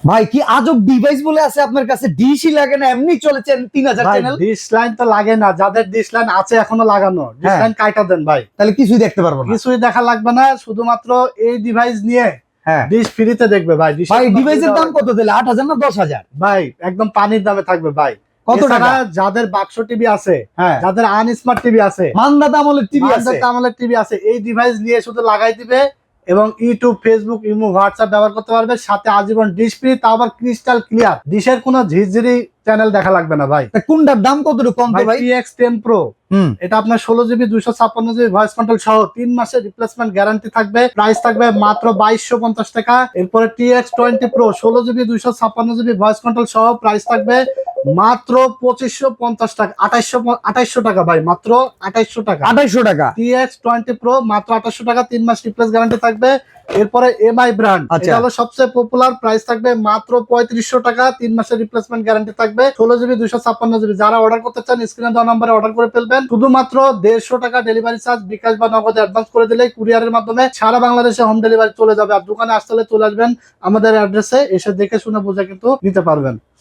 ভাই কি আজব ডিভাইস বলে আছে আপনার কাছে? ডিশই লাগে না, এমনি চলেছেন 3000 ভাই চ্যানেল। ডিশ লাইন তো লাগে না, যাদের ডিশ লাইন আছে এখনো লাগানো, ডিশ হ্যাঁ। লাইন কাইটা দেন ভাই। তাহলে কিছুই দেখতে পারবো না। কিছুই দেখা লাগবে না, শুধুমাত্র এই ডিভাইস নিয়ে হ্যাঁ ডিশ ফ্রিতে দেখবে ভাই। ডিশের ভাই কোনো ডিভাইসের বিল দাম দেওয়া কত দিলে? 8000 না 10000? ভাই একদম পানির দামে থাকবে ভাই। কত এছাড়া টাকা? যাদের বাক্স টিভি আছে, হ্যাঁ, যাদের আনস্মার্ট টিভি আছে, মান্দা দামলের টিভি আছে। মানদার আমলের টিভি আছে, এই ডিভাইস নিয়ে শুধু লাগাই দিবে এবং ইউটিউব, ফেসবুক, ইমো, হোয়াটসঅ্যাপ ব্যবহার করতে পারবে, সাথে আজীবন ডিশ ফ্রি, তাও আবার ক্রিস্টাল ক্লিয়ার। ডিশের কোনো ঝিরঝিরি চ্যানেল দেখা লাগবে না ভাই। তা কোনটার দাম কতটুকু কম তো ভাই? TX10 Pro, হুম, এটা আপনার 16GB 256GB ভয়েস কন্ট্রোল সহ 3 মাসের রিপ্লেসমেন্ট গ্যারান্টি থাকবে। প্রাইস থাকবে মাত্র 2250 টাকা। এরপরে TX20 Pro 16GB 256GB voice control সহ প্রাইস থাকবে মাত্র 2550 টাকা, 2800 টাকা ভাই, মাত্র 2800 টাকা। 2800 টাকা। TX20 Pro মাত্র 2800 টাকা, 3 মাস রিপ্লেস গ্যারান্টি থাকবে। এরপরে MI ব্র্যান্ড, আচ্ছা। এটা হলো সবচেয়ে পপুলার, প্রাইস থাকবে মাত্র 3500 টাকা, 3 মাসের রিপ্লেসমেন্ট গ্যারান্টি থাকবে। 16GB 256GB, যারা অর্ডার করতে চান স্ক্রিনে দেওয়া নম্বরে অর্ডার করে ফেলবেন। শুধুমাত্র 150 টাকা ডেলিভারি চার্জ বিকাশ বা নগদে অ্যাডভান্স করে দিলে কুরিয়ারের মাধ্যমে সারা বাংলাদেশে হোম ডেলিভারি চলে যাবে। আর দোকানে আসলে চলে আসবেন আমাদের অ্যাড্রেসে, এসে দেখে শুনে বুঝে কিন্তু নিতে পারবেন।